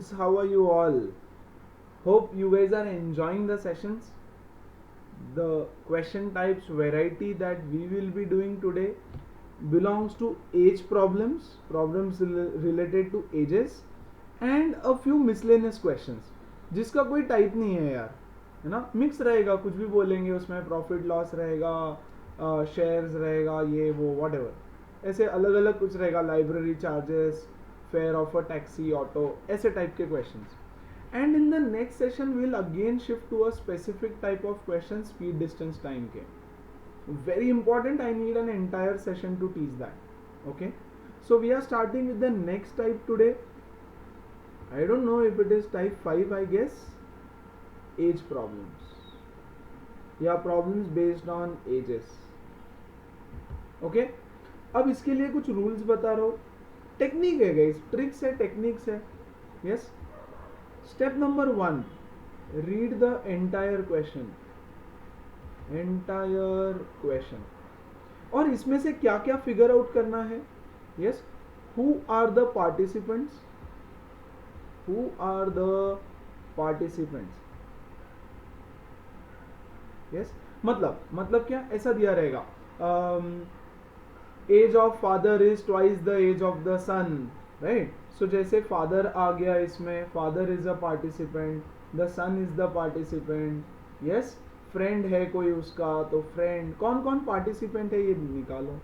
students, how are you all? Hope you guys are enjoying the sessions. The question types variety that we will be doing today belongs to age problems, related to ages, and a few miscellaneous questions जिसका कोई type नहीं है यार, है ना, mix रहेगा, कुछ भी बोलेंगे उसमें, प्रॉफिट लॉस रहेगा, शेयर्स रहेगा, ये वो वॉट एवर, ऐसे अलग अलग कुछ रहेगा, library charges, fair of a taxi, auto, ऐसे टाइप के questions. And in the next session we'll again shift to a specific type of question, speed, distance, time के. Very important, I need an entire session to teach that. Okay, so we are starting with the next type today. I don't know if it is type 5, I guess. Age problems. Yeah, problems based on ages. Okay, अब इसके लिए कुछ rules बता रहा हूँ. Technique है guys, tricks है, techniques है. Yes. Step number 1, read the entire question. और इसमें से क्या क्या फिगर आउट करना है. Yes, who are the participants? Yes, मतलब क्या, ऐसा दिया रहेगा, age of father is twice the age of the son, right. So जैसे फादर आ गया इसमें, father is a participant, the son is the participant. Yes, friend है कोई उसका तो फ्रेंड, कौन कौन पार्टिसिपेंट है ये निकालो.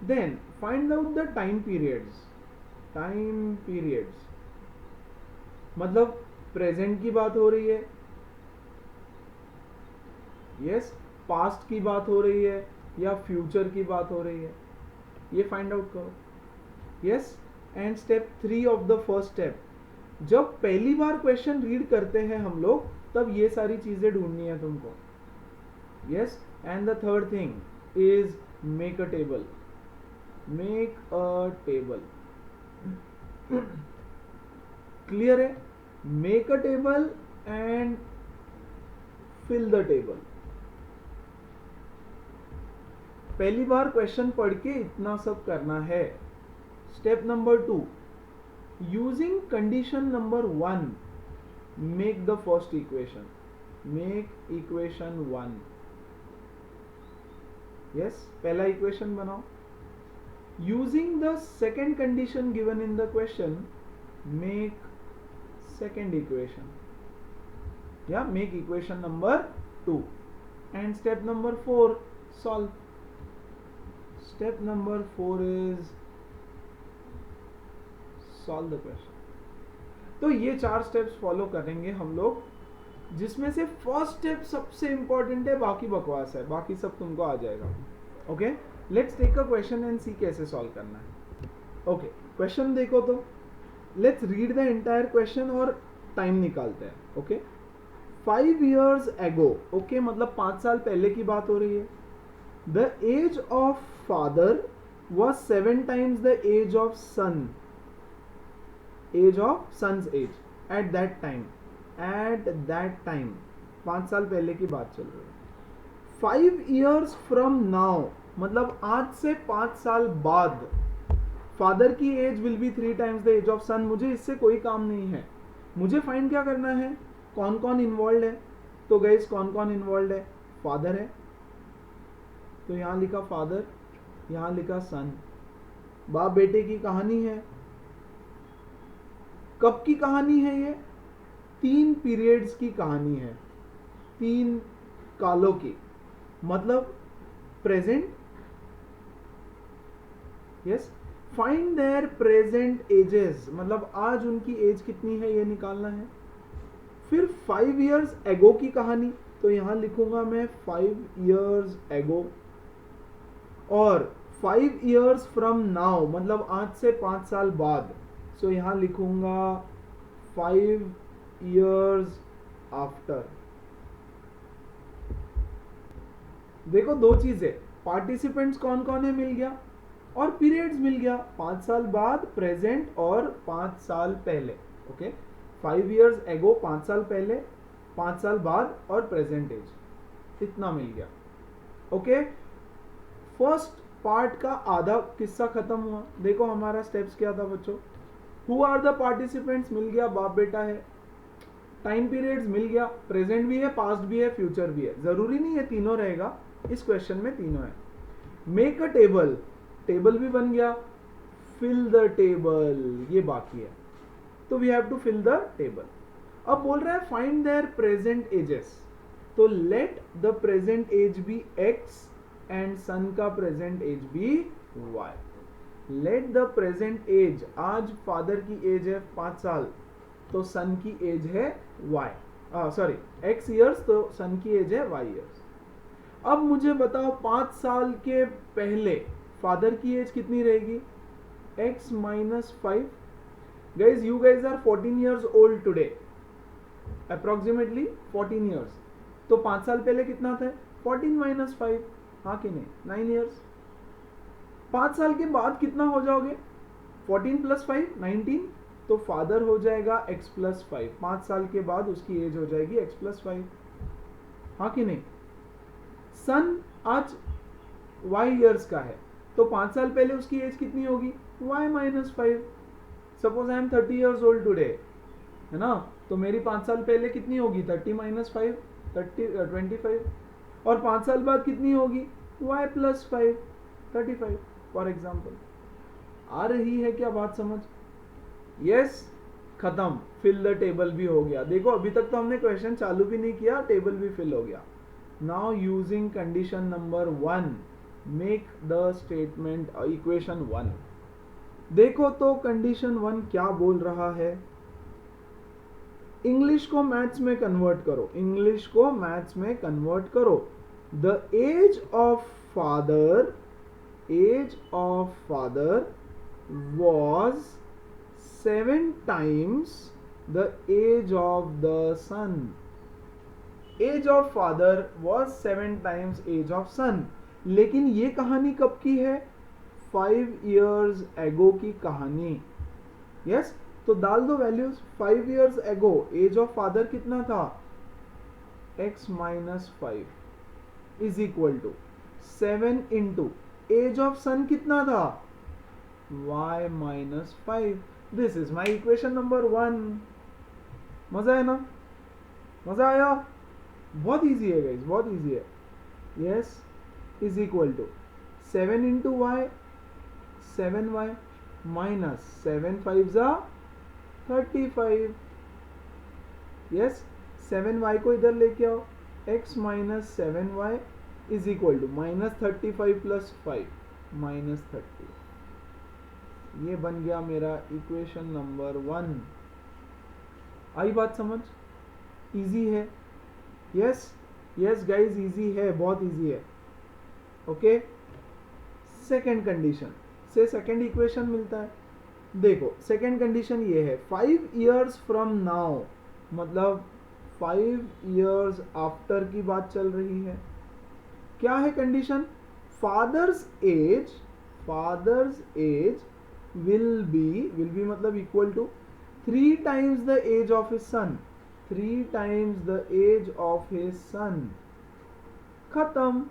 Then find out the time periods. मतलब प्रेजेंट की बात हो रही है, यस, पास्ट की बात हो रही है, या फ्यूचर की बात हो रही है, ये फाइंड आउट करो. Yes. And step 3 of the first step, जब पहली बार क्वेश्चन रीड करते हैं हम लोग, तब ये सारी चीजें ढूंढनी है तुमको. Yes. And the third thing is make a table. Clear है? Make a table and fill the table. पहली बार क्वेश्चन पढ़ के इतना सब करना है. Step number 2, using condition number 1, make the first equation. Make equation 1. Yes, पहला equation बनाओ. Using the second condition given in the question, make second equation. Yeah, make equation number 2. And step number 4, solve. Step number 4 is solve the question. तो ये 4 steps follow करेंगे हम लोग, जिसमें से first step सबसे इंपॉर्टेंट है, बाकी बकवास है, बाकी सब तुमको आ जाएगा. Okay, let's take a question and see कैसे सॉल्व करना है. ओके, क्वेश्चन देखो तो let's read the entire question और टाइम निकालते हैं. ओके, 5 years ago, ओके, मतलब 5 साल पहले की बात हो रही है. The age of father was 7 times the age of son's age at that time. 5 साल पहले की बात चल रही है. 5 years from now, मतलब आज से 5 साल बाद, फादर की age will be 3 times the age of son. मुझे इससे कोई काम नहीं है, मुझे फाइंड क्या करना है, कौन कौन इन्वॉल्व है. तो गाइस कौन कौन इन्वॉल्व है, फादर है, तो यहां लिखा फादर, यहां लिखा सन. बाप बेटे की कहानी है. कब की कहानी है ये, 3 पीरियड्स की कहानी है, 3 कालों की, मतलब present. Yes, find their present edges, मतलब आज उनकी एज कितनी है ये निकालना है. फिर 5 years एगो की कहानी, तो यहां लिखूंगा मैं 5 years एगो. और 5 years फ्रॉम नाउ, मतलब आज से 5 साल बाद, सो यहां लिखूंगा 5 years आफ्टर. देखो दो चीजें, पार्टिसिपेंट्स कौन कौन है मिल गया, और पीरियड्स मिल गया, 5 साल बाद, प्रेजेंट और 5 साल पहले. ओके, 5 years एगो 5 साल पहले, 5 साल बाद और प्रेजेंट एज, इतना मिल गया. ओके, फर्स्ट पार्ट का आधा किस्सा खत्म हुआ. देखो हमारा स्टेप्स क्या था बच्चों, हु आर द पार्टिसिपेंट्स मिल गया, बाप बेटा है। टाइम पीरियड्स मिल गया, प्रेजेंट भी है, पास्ट भी है, फ्यूचर भी है, जरूरी नहीं है तीनों रहेगा, इस क्वेश्चन में तीनों है। मेक अ टेबल, टेबल भी बन गया, फिल द टेबल ये बाकी है, तो we have to fill the table. अब बोल रहा है फाइंड देयर प्रेजेंट एजेस, तो let the present age be x and son का present age be y। Let the present age, आज फादर की एज है 5 साल, तो सन की एज है y, सॉरी x ईयर्स, तो सन की एज है y ईयर्स। अब मुझे बताओ 5 साल के पहले फादर की एज कितनी रहेगी, x minus 5। Guys, you guys are 14 years old today, approximately 14 years, तो 5 साल पहले कितना था, 14 minus 5, हाँ कि नहीं, 9 years। 5 साल के बाद कितना हो जाओगे, 14 plus 5 19, तो फादर हो जाएगा x plus 5, 5 साल के बाद उसकी एज हो जाएगी x plus 5, हाँ कि नहीं। सन आज y ईयर्स का है, तो 5 साल पहले उसकी एज कितनी होगी, y minus 5। Suppose I am 30 years old today, है ना, तो मेरी 5 साल पहले कितनी होगी, 30 minus 5, 25, और 5 साल बाद कितनी होगी, y plus 5, 35 फॉर एग्जाम्पल। आ रही है क्या बात समझ, यस, खत्म, फिल द टेबल भी हो गया। देखो अभी तक तो हमने क्वेश्चन चालू भी नहीं किया, टेबल भी फिल हो गया। Now using condition number 1 make the statement equation 1। देखो तो कंडीशन 1 क्या बोल रहा है, इंग्लिश को मैथ्स में कन्वर्ट करो, इंग्लिश को मैथ्स में कन्वर्ट करो। The age of father, age of father was 7 times the age of the son. Age of father was 7 times age of son. लेकिन ये कहानी कब की है, 5 years ago की कहानी। यस, तो डाल दो values. 5 years ago age of father कितना था, x minus 5 is equal to 7 into age of son कितना था, y minus 5। This is my equation number 1। मजा है ना, मजा आया, बहुत इजी है गाइस, बहुत इजी है। Yes, is equal to 7 into y, 7y minus 7 5 जा 35। यस, 7y को इधर लेके आओ, x minus 7y is equal to minus 35 plus 5 minus 30। ये बन गया मेरा इक्वेशन नंबर 1। आई बात समझ, इजी है। यस यस गाइज, इजी है, बहुत इजी है। ओके, सेकेंड कंडीशन से सेकेंड इक्वेशन मिलता है। देखो सेकेंड कंडीशन ये है, 5 years फ्रॉम नाउ, मतलब 5 years आफ्टर की बात चल रही है। क्या है condition, father's age will be मतलब equal to 3 times the age of his son, 3 times the age of his son। खत्म।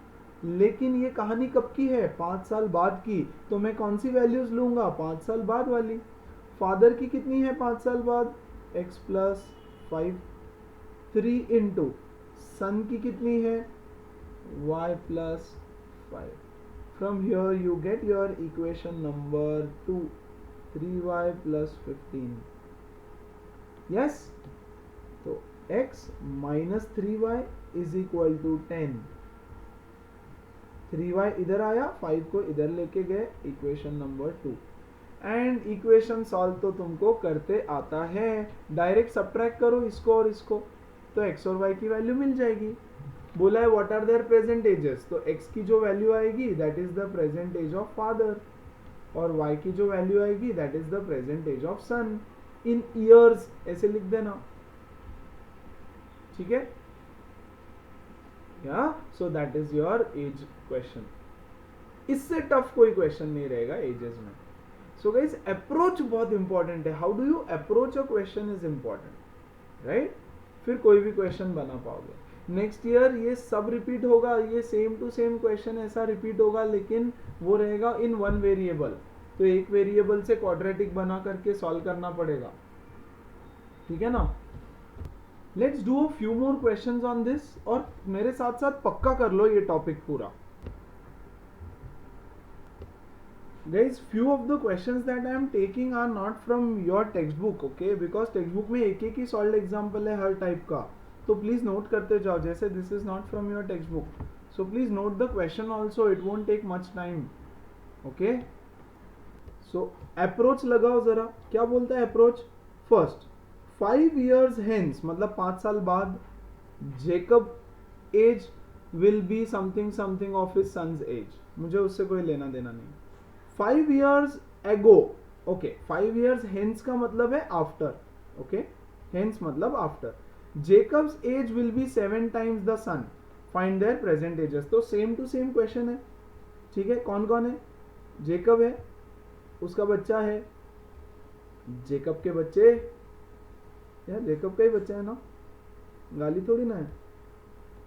लेकिन ये कहानी कब की है, 5 साल बाद की, तो मैं कौन सी वैल्यूज लूंगा, 5 साल बाद वाली। फादर की कितनी है 5 साल बाद, x प्लस 5, 3 इंटू सन की कितनी है, y plus 5। From here you get your equation number 2, 3y plus 15। Yes, तो x minus 3y is equal to 10। 3y इधर आया, 5 को इधर लेके गए, equation number 2। And equation solve तो तुमको करते आता है, डायरेक्ट सब्ट्रैक्ट करो इसको और इसको, तो x और y की वैल्यू मिल जाएगी। बोला है what are their present ages, तो x की जो वैल्यू आएगी that is the present age of father, और y की जो वैल्यू आएगी that is the present age of son in years, ऐसे लिख देना, ठीक है। या so that is your age question. इससे टफ कोई क्वेश्चन नहीं रहेगा एजेस में। सो गाइस, अप्रोच बहुत इंपॉर्टेंट है, how do you approach a question is important, right, फिर कोई भी क्वेश्चन बना पाओगे। नेक्स्ट ईयर ये सब रिपीट होगा, ये सेम टू सेम क्वेश्चन ऐसा रिपीट होगा, लेकिन वो रहेगा इन 1 वेरिएबल, तो एक वेरिएबल से क्वाड्रेटिक बना करके सॉल्व करना पड़ेगा, ठीक है ना। Let's do a few more questions on this, और मेरे साथ साथ पक्का कर लो ये टॉपिक पूरा। Guys, few of the questions that I am taking are not from your textbook, okay? Because textbook में एक ही solved example है हर type का, तो please note करते जाओ, जैसे this is not from your textbook, so please note the question also, it won't take much time, okay? So approach लगाओ जरा, क्या बोलता है approach? First, 5 years hence, मतलब 5 साल बाद, Jacob age will be something something of his son's age, मुझे उससे कोई लेना देना नहीं। 5 years ago, okay 5 years hence का मतलब है आफ्टर, ओके hence मतलब after. Jacob's age will be 7 times the sun, find their present ages, तो सेम टू सेम क्वेश्चन है, ठीक है। कौन कौन है? जेकब है, उसका बच्चा है, जेकब के बच्चे, यार जेकब का ही बच्चा है ना, गाली थोड़ी ना है,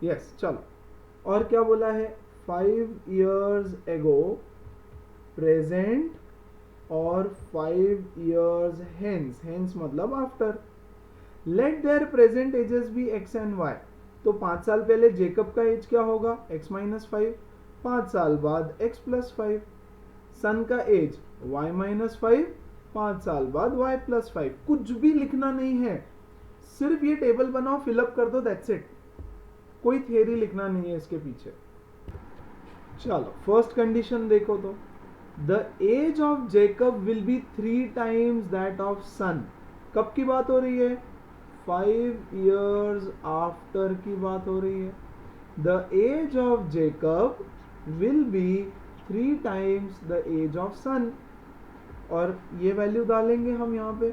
यस चलो। और क्या बोला है? 5 years ago प्रेजेंट और 5 years hence, hence मतलब after. Let their present ages be x and y, तो 5 साल पहले जेकब का एज क्या होगा? x माइनस 5, 5 साल बाद x प्लस 5। सन का एज y माइनस 5, 5 साल बाद y प्लस 5। कुछ भी लिखना नहीं है, सिर्फ ये टेबल बनाओ, फिलअप कर दो, दैट्स इट। कोई थियरी लिखना नहीं है इसके पीछे। चलो फर्स्ट कंडीशन देखो, तो the age of Jacob will be 3 times that of son. कब की बात हो रही है? 5 years आफ्टर की बात हो रही है। The age of Jacob will be 3 times the age of son, और ये वैल्यू डालेंगे हम यहाँ पे,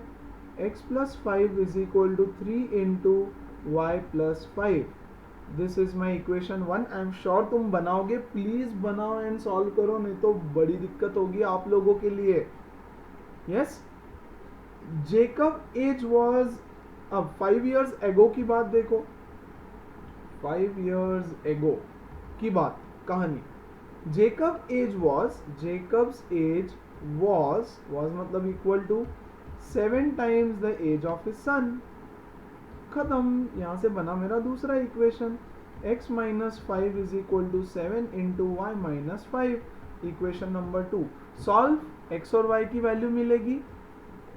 x plus 5 is equal to 3 into y plus 5। This is my equation 1। I am sure तुम बनाओगे, प्लीज बनाओ एंड सॉल्व करो, नहीं तो बड़ी दिक्कत होगी आप लोगों के लिए। यस, जेकब एज वॉज, अब 5 years एगो की बात देखो, 5 years एगो की बात, कहानी। Jacob age was, Jacob's age was मतलब equal to 7 times the age of his son. खत्म, यहां से बना मेरा दूसरा equation, x minus 5 is equal to 7 into y minus 5, equation number 2। Solve, x और y की वैल्यू मिलेगी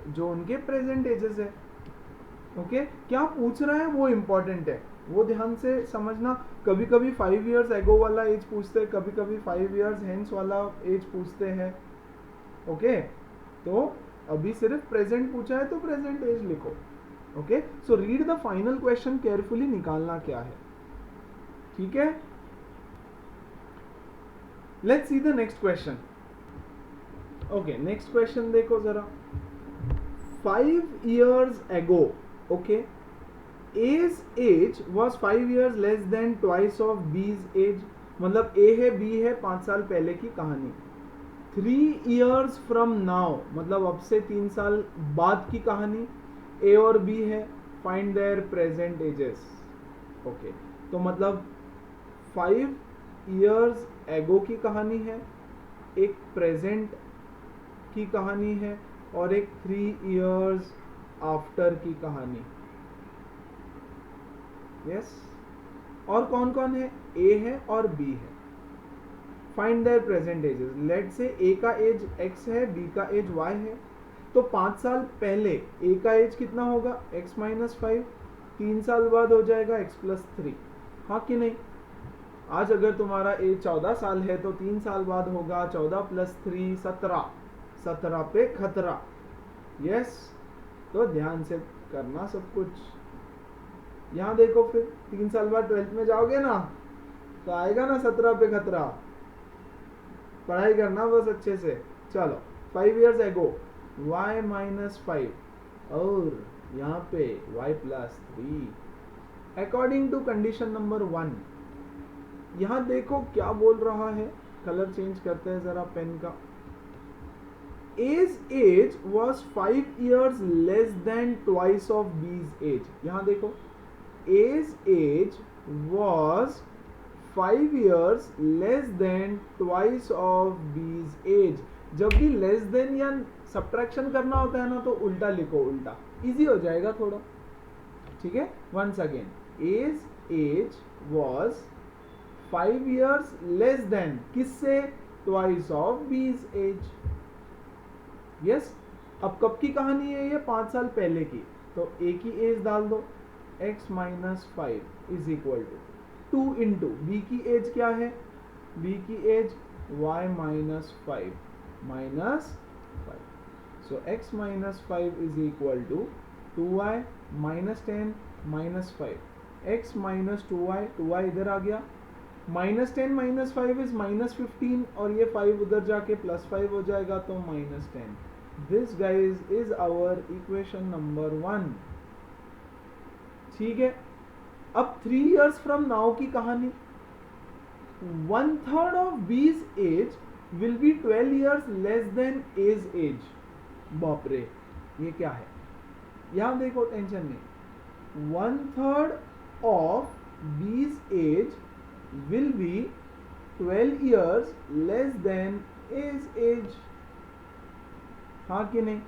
जो उनके प्रेजेंट एजेस है, ओके। क्या पूछ रहा है वो इंपॉर्टेंट है, वो ध्यान से समझना। कभी कभी 5 years एगो वाला एज पूछते हैं, कभी कभी 5 years हेंस वाला एज पूछते हैं, ओके। तो अभी सिर्फ प्रेजेंट पूछा है तो प्रेजेंट एज लिखो, okay. So read the final question carefully, निकालना क्या है, ठीक है। Let's see the next question. Okay, next question देखो जरा। 5 years ago, okay, A's age was 5 years less than twice of B's age, मतलब A है B है 5 साल पहले की कहानी। 3 years from now, मतलब अब से 3 साल बाद की कहानी। A और B है, find their present edges, okay. तो मतलब 5 years एगो की कहानी है, एक प्रेजेंट की कहानी है, और एक 3 years आफ्टर की कहानी, यस। और कौन कौन है? A है और B है। Find their present ages. Let say A का एज x है, B का एज y है, तो 5 साल पहले A का एज कितना होगा? x माइनस 5, 3 साल बाद हो जाएगा x प्लस 3, हाँ कि नहीं? आज अगर तुम्हारा एज 14 साल है तो 3 साल बाद होगा 14 प्लस 3 17, 17 पे खतरा, यस। तो ध्यान से करना सब कुछ। यहाँ देखो, फिर 3 साल बाद 12th में जाओगे ना, तो आएगा ना 17 पे खतरा। पढ़ाई करना बस अच्छे से। चलो 5 years एगो y माइनस 5, और यहाँ पे y plus 3 according to condition number 1। यहाँ देखो क्या बोल रहा है, कलर चेंज करते हैं जरा पेन का। A's age was 5 years less than twice of B's age। यहाँ देखो, A's age was 5 years less than twice of B's age। जब भी लेस देन या सब्ट्रैक्शन करना होता है ना तो उल्टा लिखो, उल्टा इजी हो जाएगा थोड़ा, ठीक है। Once again, age age was 5 years less than किससे, twice of B's age. Yes, अब कब की कहानी है ये, 5 साल पहले की, तो ए की एज डाल दो, x minus 5 is equal to 2 into B की एज क्या है, बी की age y minus 5 minus 5, so x minus 5 is equal to 2y minus 10 minus 5, x minus 2y इधर आ गया, माइनस 10 माइनस 5 इज माइनस 15, और ये 5 उधर जाके प्लस 5 हो जाएगा तो minus 10। This guys is our equation number 1, ठीक है। अब 3 years फ्रॉम नाउ की कहानी, 1/3 of B's age will be 12 years less than age age. बाप रे, ये क्या है, यहां देखो, टेंशन नहीं, 1/3 of B's as will be 12 years less than his age, हाँ कि नहीं।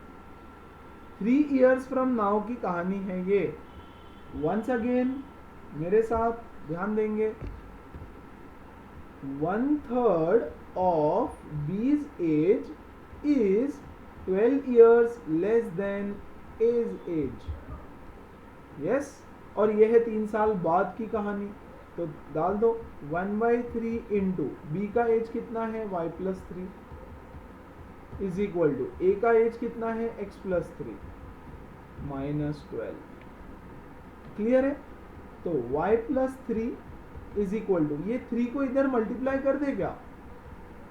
3 years from now की कहानी है ये। once again मेरे साथ ध्यान देंगे, 1/3 of B's age is 12 years less than A's age, yes, और यह है 3 साल बाद की कहानी, तो डाल दो 1/3 इंटू बी का एज कितना है y plus 3 is equal to a का एज कितना है x प्लस 3 माइनस 12, क्लियर है। तो y plus 3 is equal to, ये 3 को इधर मल्टीप्लाई कर दे क्या,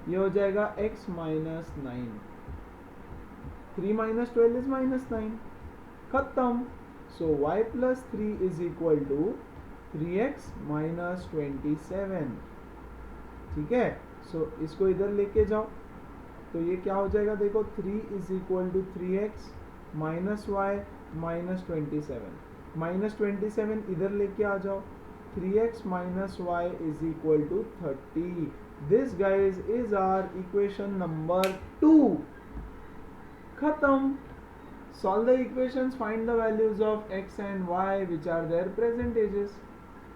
ये हो जाएगा x minus 9, 3 minus 12 is minus 9, खत्म। So y plus 3 is equal to 3x minus 27, ठीक है। सो इसको इधर लेके जाओ, तो ये क्या हो जाएगा, देखो 3 is equal to 3x minus y minus 27, minus 27 इधर लेके आ जाओ, 3x minus y is equal to 30। This guys is our equation number 2, खत्म। Solve the equations, find the values of x and y which are their present ages।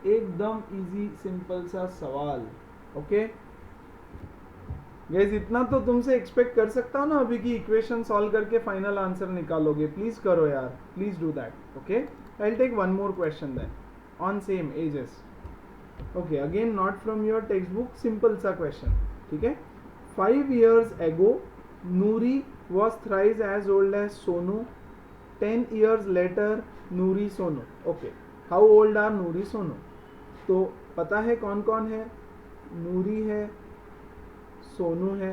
एकदम easy simple सा सवाल, okay guys, इतना तो तुमसे expect कर सकता हूँ ना अभी की इक्वेशन सॉल्व करके फाइनल आंसर निकालोगे, प्लीज करो यार, please do that, okay. I will take one more question then on same ages, okay, again not from your textbook, simple सा क्वेश्चन, ठीक है। 5 years ago Nuri was thrice as old as Sonu, 10 years later Nuri Sonu, okay, how old are Nuri Sonu? तो पता है कौन कौन है, नूरी है, सोनू है,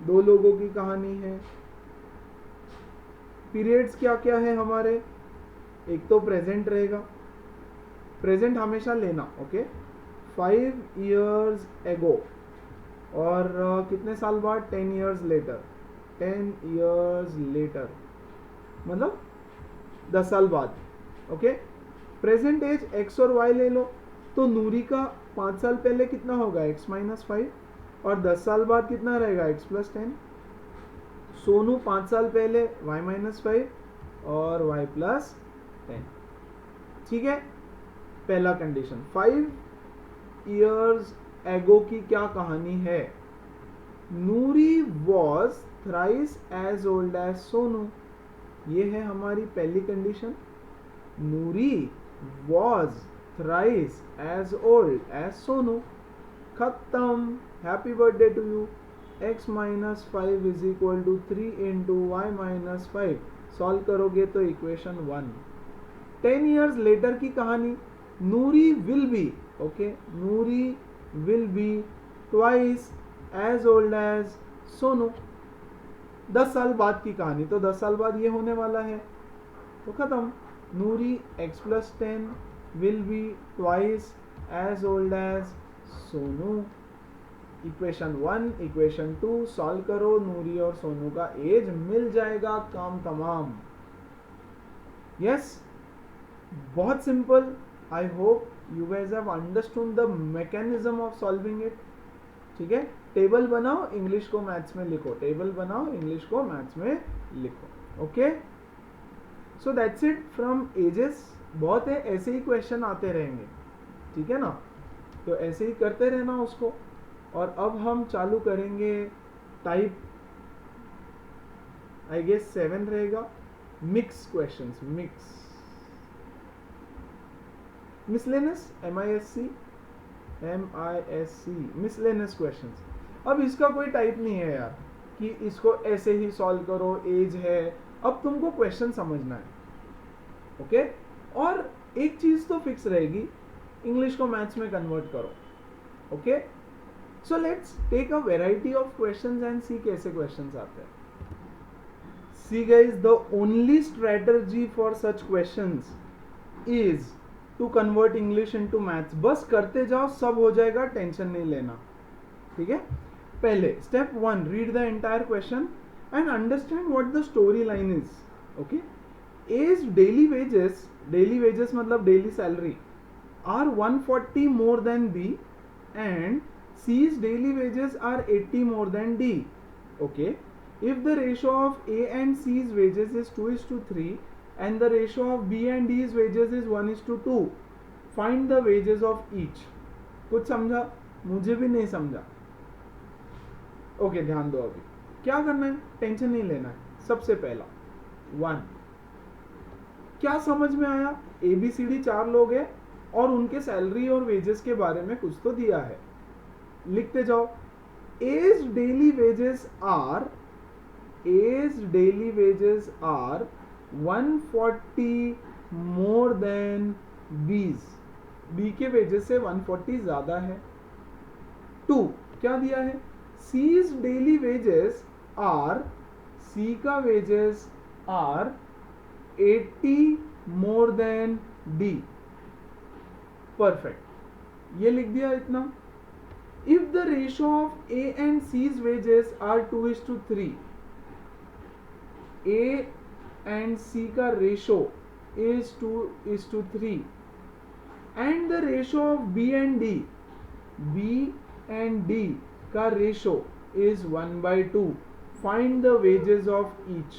दो लोगों की कहानी है। पीरियड्स क्या क्या है हमारे, एक तो प्रेजेंट रहेगा, प्रेजेंट हमेशा लेना, ओके। 5 years ago और कितने साल बाद, 10 years later, 10 years later मतलब 10 साल बाद, ओके। प्रेजेंट एज x और y ले लो, तो नूरी का 5 साल पहले कितना होगा, x माइनस 5, और 10 साल बाद कितना रहेगा, x प्लस 10। सोनू 5 साल पहले y माइनस 5 और y प्लस 10, ठीक है। पहला कंडीशन। 5 years ago की क्या कहानी है, Noori was thrice as old as Sonu, ये है हमारी पहली कंडीशन। Noori was thrice as old as Sonu, खत्म। Happy birthday to you. x minus 5 is equal to 3 into y minus 5, solve करोगे तो इक्वेशन 1। 10 years later की कहानी, Noori will be, okay, Noori will be twice as old as Sonu, 10 साल बाद की कहानी, तो 10 साल बाद ये होने वाला है, तो खत्म। नूरी x plus 10 will be twice as old as Sonu. Equation 1, equation 2 solve करो, नूरी और सोनू का एज मिल जाएगा, काम तमाम। यस, बहुत simple. I hope you guys have understood the mechanism of solving it, ठीक है। टेबल बनाओ, इंग्लिश को मैथ्स में लिखो, टेबल बनाओ, इंग्लिश को मैथ्स में लिखो। Okay, so that's it from ages. बहुत है, ऐसे ही क्वेश्चन आते रहेंगे, ठीक है ना, तो ऐसे ही करते रहना उसको। और अब हम चालू करेंगे टाइप, आई गेस 7 रहेगा, mix questions, mix miscellaneous, MISC miscellaneous questions. अब इसका कोई टाइप नहीं है यार कि इसको ऐसे ही सॉल्व करो, एज है, अब तुमको क्वेश्चन समझना है। ओके, और एक चीज तो फिक्स रहेगी, इंग्लिश को मैथ्स में कन्वर्ट करो। Okay, so let's take a variety of questions and see कैसे क्वेश्चंस आते हैं। See guys, the only strategy for such questions is to convert English into maths. बस करते जाओ, सब हो जाएगा, टेंशन नहीं लेना, ठीक है। पहले step 1, read the entire question and understand what the story line is. Okay, as daily wages मतलब daily salary are 140 more than B and C's daily wages are 80 more than D. Okay, if the ratio of A and C's wages is 2:3 and the ratio of B and D's wages is 1:2, find the wages of each. कुछ समझा? मुझे भी नहीं समझा। Okay, ध्यान दो, अभी क्या करना है, टेंशन नहीं लेना है। सबसे पहला 1, क्या समझ में आया? ABCD 4 लोग हैं और उनके सैलरी और वेजेस के बारे में कुछ तो दिया है, लिखते जाओ। A's daily wages are 140 more than B's. B के वेजेस से 140 ज्यादा है। 2, क्या दिया है? C's daily wages are, C का wages are 80 more than D. Perfect, ये लिख दिया इतना। If the ratio of A and C's wages are 2:3, A and C का ratio is 2:3 and the ratio of B and D का ratio is 1/2, find the wages of each.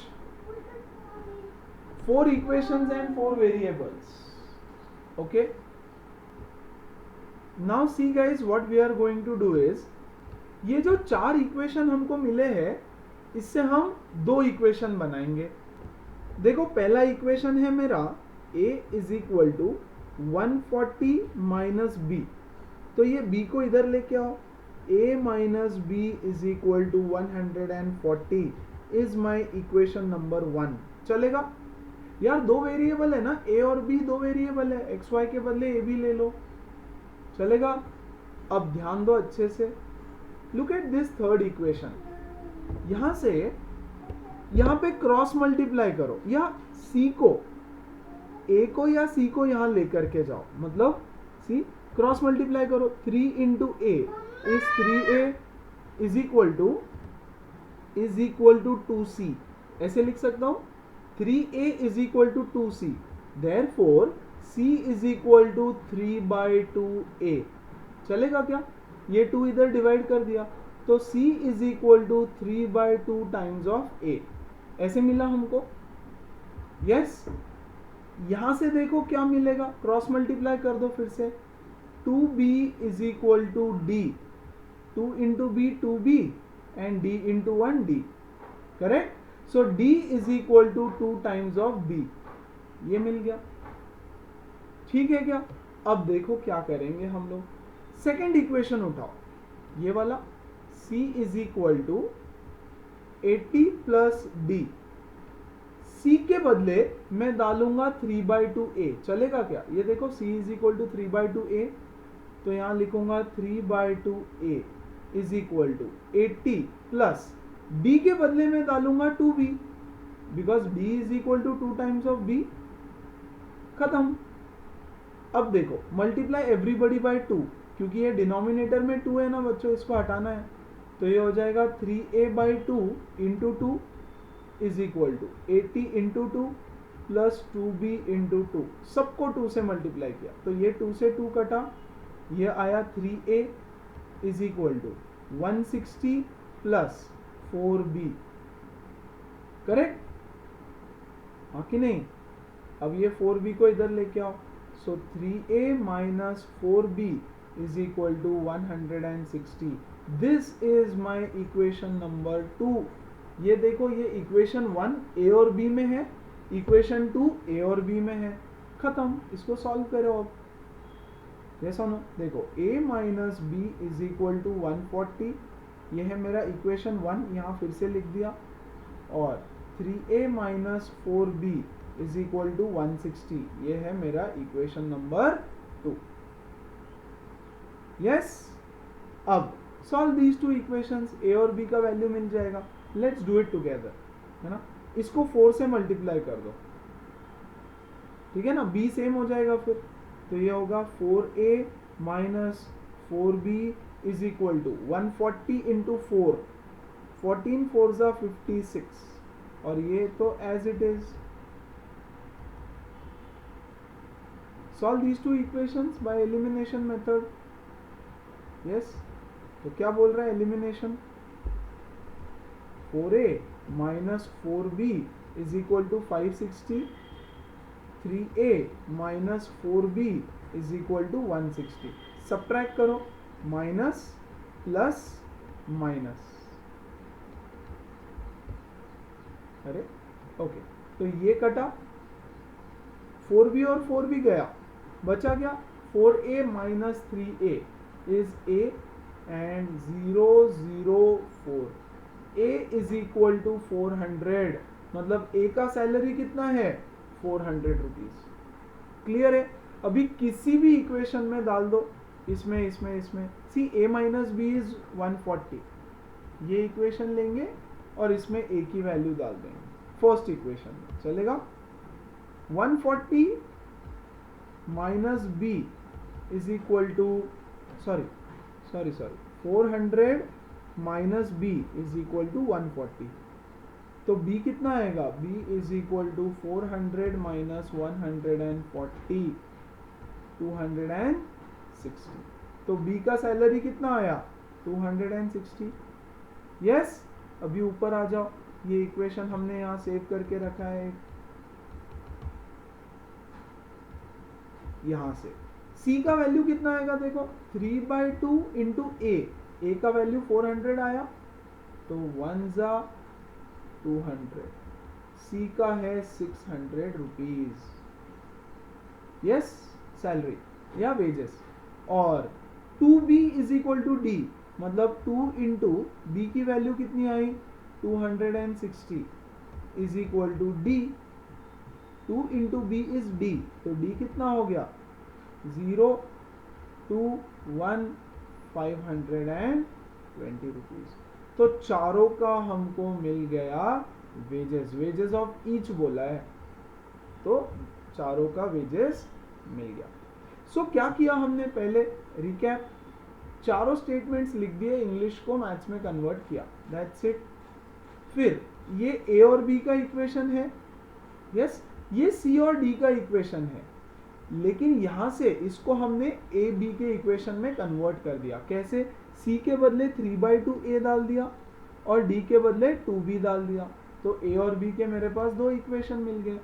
4 equations and 4 variables. Okay, now see guys, what we are going to do is, ये जो 4 equation हमको मिले हैं, इससे हम 2 equation बनाएंगे। देखो, पहला इक्वेशन है मेरा A is equal to 140 minus B, तो ये B को इधर लेके आओ। A minus B is equal to 140 is my equation number 1। चलेगा यार, 2 वेरिएबल है ना, A और B 2 वेरिएबल है, XY के बदले A भी ले लो, चलेगा। अब ध्यान दो अच्छे से, look at this third equation. यहां से यहां पे क्रॉस मल्टीप्लाई करो, या C को, A को या C को यहां लेकर के जाओ, मतलब C क्रॉस मल्टीप्लाई करो। 3 into A is 3A is equal to 2C, ऐसे लिख सकता हूं। 3A is equal to 2C, therefore C is equal to 3/2A। चलेगा क्या? ये 2 इधर डिवाइड कर दिया, तो C is equal to 3/2 times of A, ऐसे मिला हमको। यस, यहां से देखो क्या मिलेगा, क्रॉस मल्टीप्लाई कर दो फिर से। 2B is equal to D, 2 into B 2B and D into 1D, correct. So D is equal to 2 times of B, ये मिल गया, ठीक है क्या? अब देखो क्या करेंगे हम लोग, सेकेंड इक्वेशन उठाओ, ये वाला C is equal to 80 plus D। C के बदले मैं डालूंगा 3/2A, चलेगा क्या? ये देखो, C is equal to 3/2A, तो यहां लिखूंगा 3/2A is equal to 80 plus D के बदले में डालूंगा 2B, because D is equal to 2 times of B। खत्म। अब देखो, मल्टीप्लाई एवरीबडी बाय 2, क्योंकि ये डिनोमिनेटर में 2 है ना बच्चों, इसको हटाना है, तो ये हो जाएगा 3A/2 into 2 is equal to 80 into 2 plus 2B into 2, सबको 2 से मल्टीप्लाई किया, तो ये 2 से 2 कटा, ये आया 3A is equal to 160 plus 4b, correct, हाँ कि नहीं। अब ये 4b को इधर लेके आओ, so 3a minus 4b is equal to 160। This is my equation number 2। ये देखो, ये इक्वेशन 1 a और b में है, इक्वेशन 2 a और b में है, खत्म। इसको सॉल्व करो अब, यस और नो। देखो a minus B is equal to 140, ये है मेरा इक्वेशन 1, यहाँ फिर से लिख दिया, और 3a minus 4b is equal to 160, ये है मेरा इक्वेशन नंबर 2। यस, अब solve these two equations, a और b का वैल्यू मिल जाएगा। लेट्स डू इट टुगेदर, है ना। इसको 4 से मल्टीप्लाई कर दो, ठीक है ना, b सेम हो जाएगा फिर, तो ये होगा 4a minus 4b is equal to 140 into 4, 14 4 जा 56, और ये तो as it is. Solve these two equations by elimination method. Yes, तो क्या बोल रहा है elimination, 4a minus 4b is equal to 560, 3a minus 4b is equal to 160। Subtract करो, माइनस प्लस माइनस, अरे ओके, तो ये कटा, 4b और 4b गया, बचा क्या, 4a minus 3a is a and 0 0 4, a is equal to 400, मतलब a का सैलरी कितना है 400 रुपीज। क्लियर है। अभी किसी भी इक्वेशन में डाल दो, इसमें इसमें इसमें, सी a माइनस बी इज 140, ये इक्वेशन लेंगे और इसमें a की वैल्यू डाल देंगे, फर्स्ट इक्वेशन में चलेगा। 140 minus b is equal to, sorry 400 minus b is equal to 140, तो b कितना आएगा, b is equal to 400 minus 140, 260, तो b का सैलरी कितना आया 260। यस, अभी ऊपर आ जाओ, ये इक्वेशन हमने यहाँ सेव करके रखा है, यहां से c का वैल्यू कितना आएगा, देखो 3/2 इंटू a का वैल्यू 400 आया, तो 1 जा 200, c का है 600 रुपीज। यस, सैलरी या वेजेस, और 2b is equal to d, मतलब 2 इंटू बी की वैल्यू कितनी आई 260 is equal to d, 2 into B is d, तो d कितना हो गया 0 2 1 520 रुपीज। तो चारों का हमको मिल गया वेजेस, वेजेस ऑफ ईच बोला है, तो चारों का वेजेस मिल गया। सो क्या किया हमने, पहले रिकैप, चारों स्टेटमेंट्स लिख दिए, इंग्लिश को मैथ्स में कन्वर्ट किया, दैट्स इट। फिर ये ए और बी का इक्वेशन है, यस, ये सी और डी का इक्वेशन है, लेकिन यहां से इसको हमने ए बी के इक्वेशन में कन्वर्ट कर दिया। कैसे, सी के बदले 3/2 ए डाल दिया और डी के बदले 2b डाल दिया, तो ए और बी के मेरे पास दो इक्वेशन मिल गए,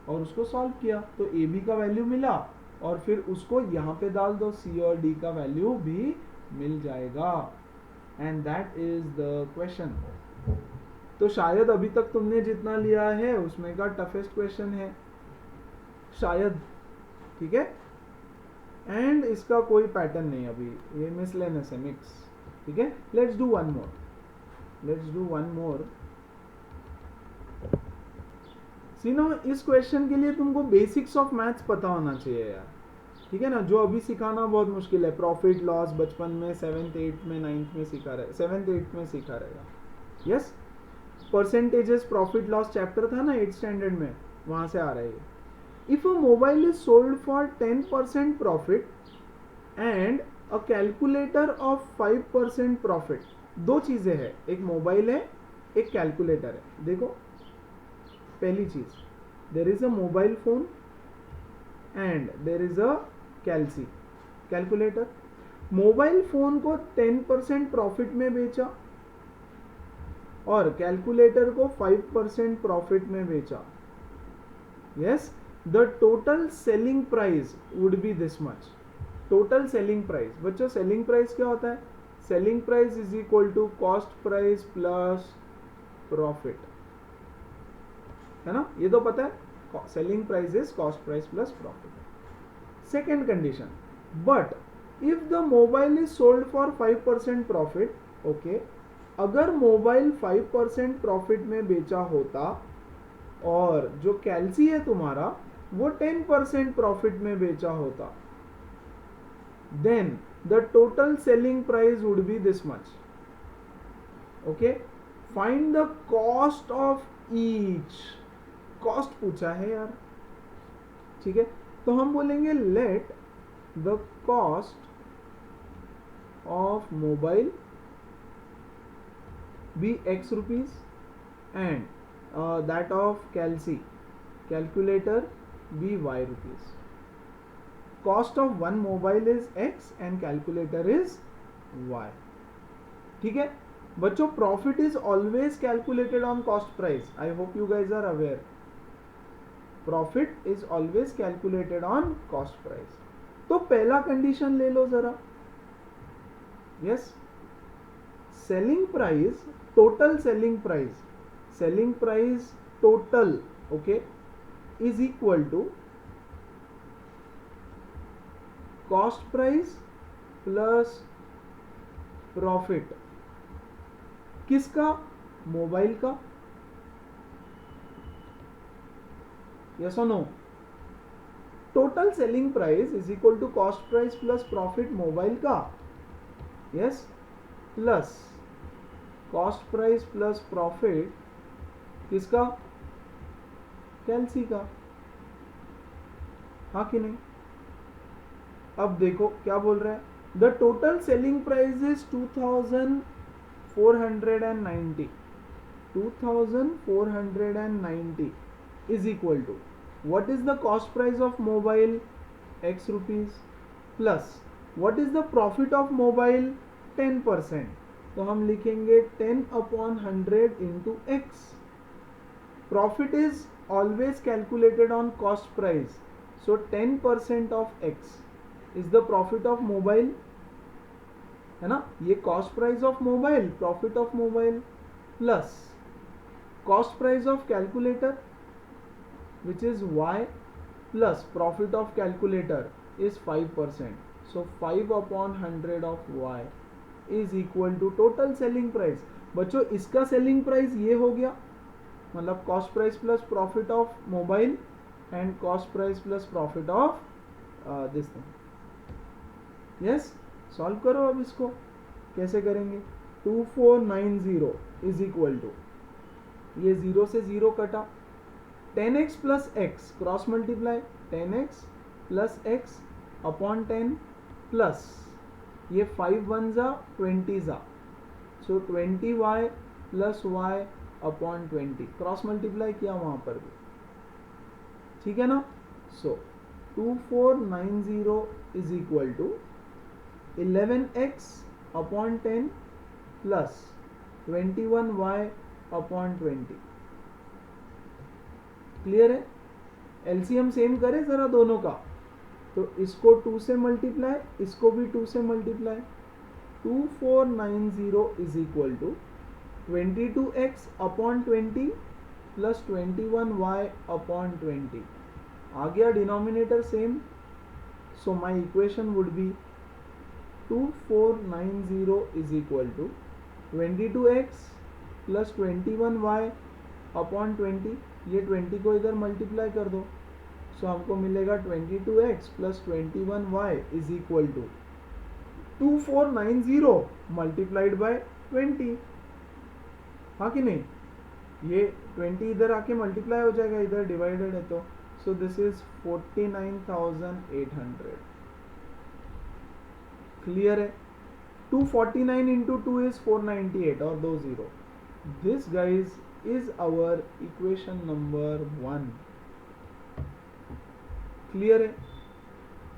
और उसको सॉल्व किया तो ए बी का वैल्यू मिला, और फिर उसको यहाँ पे डाल दो, सी और डी का वैल्यू भी मिल जाएगा, and that is the question. तो शायद अभी तक तुमने जितना लिया है उसमें का टफेस्ट क्वेश्चन है शायद, ठीक है, एंड इसका कोई पैटर्न नहीं अभी, ये मिसलेनियस है, मिक्स, ठीक है। Let's do one more. See no, इस क्वेश्चन के लिए तुमको बेसिक्स ऑफ मैथ्स पता होना चाहिए यार, ठीक है ना, जो अभी सिखाना बहुत मुश्किल है। प्रॉफिट लॉस बचपन में 7th 8th में 9th में सीखा रहे, 7th 8th में सीखा रहेगा। Yes, percentages profit loss chapter था ना 8th स्टैंडर्ड में, वहां से आ रहा है। If a mobile is sold for 10% profit and a calculator of 5% profit, दो चीजें हैं, एक मोबाइल है एक कैलकुलेटर है। देखो पहली चीज, there is a mobile phone and there is a calculator. Mobile phone को 10% प्रॉफिट में बेचा और कैलकुलेटर को 5% प्रॉफिट में बेचा. Yes, the total selling price would be this much. Total selling price, बच्चों सेलिंग प्राइस क्या होता है? Selling price is equal to cost price plus profit, है ना? ये तो पता है. Selling price is cost price plus profit. Second condition, but if the mobile is sold for 5% profit. Okay, अगर मोबाइल 5% प्रॉफिट में बेचा होता और जो कैल्सी है तुम्हारा वो 10% प्रॉफिट में बेचा होता, then the total selling price would be this much. Okay, find the cost of each. Cost पूछा है यार, ठीक है? तो हम बोलेंगे let the cost of mobile be x rupees and that of calculator be y rupees. Cost of one mobile is x and calculator is y. ठीक है बच्चों, profit is always calculated on cost price. I hope you guys are aware. Profit is always calculated on cost price. तो पहला कंडीशन ले लो जरा. Yes, selling price, total selling price total, okay, is equal to cost price plus profit. किसका? Mobile का. yes or no? total selling price is equal to cost price plus profit mobile का. yes, plus cost price plus profit किसका? कैल्सी का. हाँ कि नहीं? अब देखो क्या बोल रहा है. The total selling price is 2490. 2490 is equal to what is the cost price of mobile? x rupees plus what is the profit of mobile? 10%. तो हम लिखेंगे 10/100 into x. Profit is always calculated on cost price, so 10% of x is the profit of mobile, है ना? ये cost price of mobile, profit of mobile plus cost price of calculator which is y plus profit of calculator is 5%. So 5/100 of y is equal to total selling price. बच्चों इसका selling price ये हो गया, मतलब cost price plus profit of mobile and cost price plus profit of this thing. Yes, solve करो. अब इसको कैसे करेंगे? 2490 इज इक्वल टू, ये 0 से 0 कटा, 10x plus x cross multiply, 10x plus x upon 10 plus ये 5 1 जा 20 जा, so 20y plus y upon 20 cross multiply किया वहां पर भी, ठीक है ना? So 2490 is equal to 11x upon 10 plus 21y upon 20. Clear है? एलसीएम सेम करे जरा दोनों का. तो इसको 2 से मल्टीप्लाई, इसको भी 2 से multiply. 2490 is equal to 22x upon 20 plus 21y upon 20. आ गया denominator same. So my equation would be 2490 is equal to 22x plus 21y upon 20. ये 20 को इधर मल्टीप्लाई कर दो, सो हमको मिलेगा 22x plus 21y is equal to 2490 multiplied by 20. हाँ कि नहीं? ये 20 इधर आके मल्टीप्लाई हो जाएगा, इधर डिवाइडेड है तो. So this is 49,800. क्लियर है? 249 इंटू 2 इज 498 और 2 0. This guys is our equation number 1. Clear है?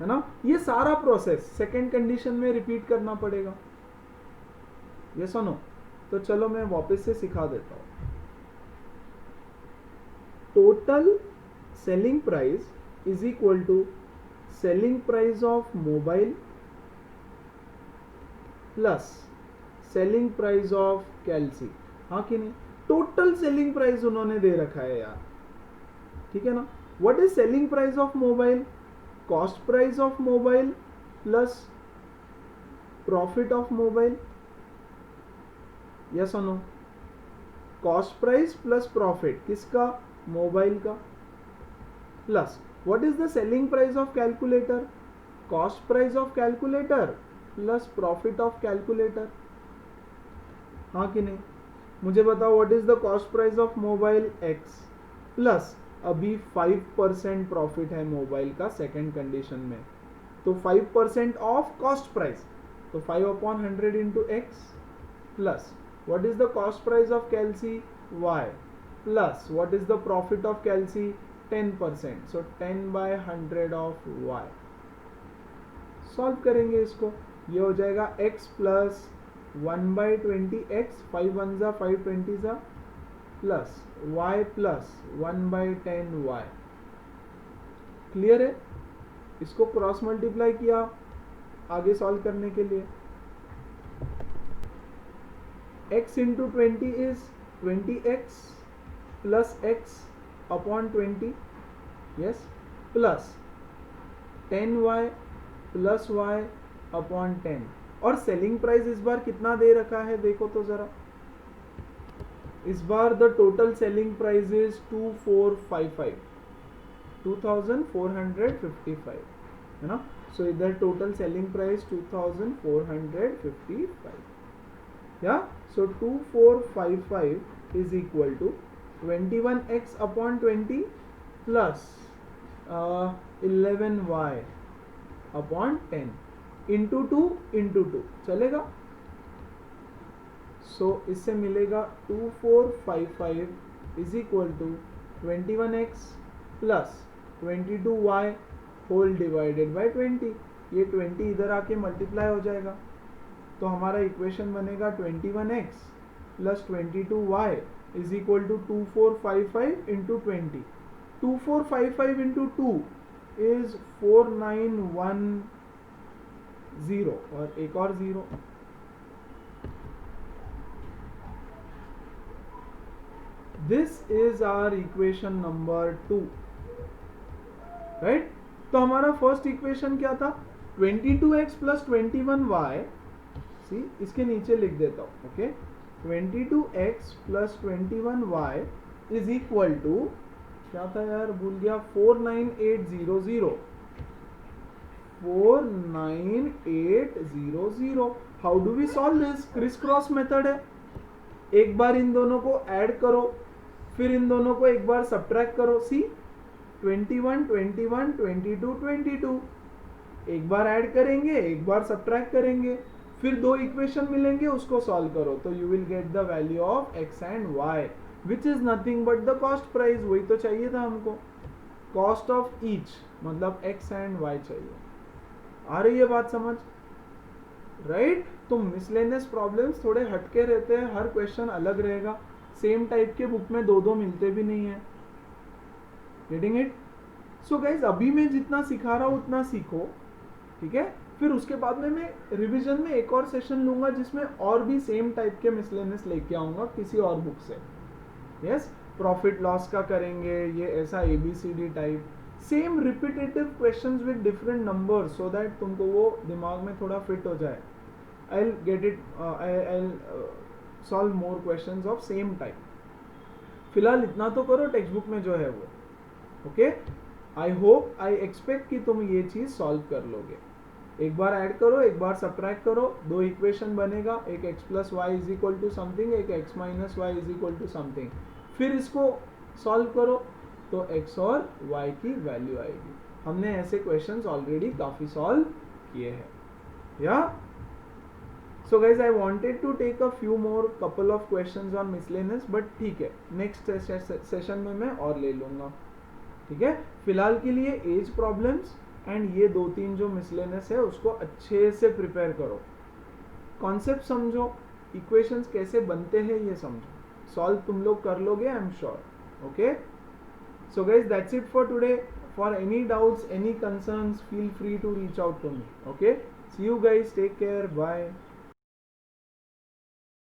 है ना। ये सारा प्रोसेस सेकेंड कंडीशन में रिपीट करना पड़ेगा, ये सुनो। तो चलो मैं वापस से सिखा देता हूं। Total selling price is equal to selling price of mobile plus selling price of कैल्सी, हाँ कि नहीं। टोटल सेलिंग प्राइस उन्होंने दे रखा है यार, ठीक है ना। What is selling price of mobile? Cost price of mobile plus profit of mobile, yes और no. Cost price plus profit किसका? मोबाइल का। Plus what is the selling price of calculator? Cost price of calculator plus profit of calculator, हाँ कि नहीं। मुझे बताओ what is the cost price of mobile? X plus अभी 5% profit है mobile का सेकेंड कंडीशन में, तो 5% ऑफ कॉस्ट प्राइस, तो 5/100 into x plus what is the cost price of कैल्सी? Y plus what is the profit of कैल्सी? 10%, so 10/100 of y. Solve करेंगे इसको, ये हो जाएगा x प्लस 1/20x, 5 1 जा 5 20 जा, plus y plus 1/10y। Clear है? इसको क्रॉस मल्टीप्लाई किया आगे सॉल्व करने के लिए। x into 20 is 20x plus x upon 20, yes, plus 10y plus y upon 10। और सेलिंग प्राइस इस बार कितना दे रखा है देखो तो जरा। इस बार the total selling price is 2455, 2455, है ना। सो इधर टोटल सेलिंग प्राइस 2455, या so 2455 is equal to 21x upon 20 plus 11y upon 10 into 2 चलेगा। सो इससे मिलेगा 2455 is equal to 21x plus 22y whole divided by 20। ये 20 इधर आके मल्टीप्लाई हो जाएगा, तो हमारा इक्वेशन बनेगा 21x plus 22y is equal to 2455 into 20। 2455 into 2 is 4910, और एक और जीरो। This is our equation number 2, right. तो हमारा फर्स्ट इक्वेशन क्या था? 22x प्लस 21y, सी इसके नीचे लिख देता हूं, okay. 22x plus 21y is equal to, क्या था यार भूल गया, 49800, 49800। How do we solve this? Criss cross method है। एक बार इन दोनों को ऐड करो, फिर इन दोनों को एक बार सब्ट्रैक्ट करो। सी 21 21 22 22, एक बार ऐड करेंगे, एक बार सब्ट्रैक्ट करेंगे, फिर दो इक्वेशन मिलेंगे, उसको सॉल्व करो, तो you will get the value of x and y which is nothing but the cost price. वही तो चाहिए था हमको, कॉस्ट ऑफ ईच, मतलब x एंड y चाहिए। आ रही है बात समझ, राइट। तो मिसलेनियस प्रॉब्लम्स थोड़े हटके रहते हैं, हर क्वेश्चन अलग रहेगा, सेम टाइप के बुक में दो मिलते भी नहीं है। Getting it? सो गाइज अभी मैं जितना सिखा रहा हूं उतना सीखो, ठीक है। फिर उसके बाद में मैं रिवीजन में एक और सेशन लूंगा जिसमें और भी सेम टाइप के मिसलेनियस लेके आऊंगा किसी और बुक से। यस, प्रॉफिट लॉस का करेंगे, ये ऐसा ABCD type, same repetitive questions with different numbers, so that तुमको वो दिमाग में थोड़ा फिट हो जाए। I'll get it, I'll solve more questions of same type. फिलहाल इतना तो करो टेक्स्ट बुक में जो है वो, okay. I hope, I expect कि तुम ये चीज सॉल्व कर लोगे। एक बार ऐड करो, एक बार सब्ट्रैक्ट करो, दो इक्वेशन बनेगा, एक x plus y is equal to something, एक x minus y is equal to something. फिर इसको सॉल्व करो तो x और y की वैल्यू आएगी। हमने ऐसे क्वेश्चंस ऑलरेडी काफी सॉल्व किए हैं, या। So guys, I wanted to take a few more couple of questions on miscellaneous, but ठीक है, नेक्स्ट सेशन में मैं और ले लूंगा, ठीक है। फिलहाल के लिए एज प्रॉब्लम्स एंड ये 2-3 जो मिसलेनियस है उसको अच्छे से प्रिपेयर करो, कॉन्सेप्ट समझो, इक्वेशंस कैसे बनते हैं ये समझो, सॉल्व तुम लोग कर लोगे, आई am sure. Okay, so guys, that's it for today. For any doubts, any concerns, feel free to reach out to me. Okay, see you guys, take care, bye.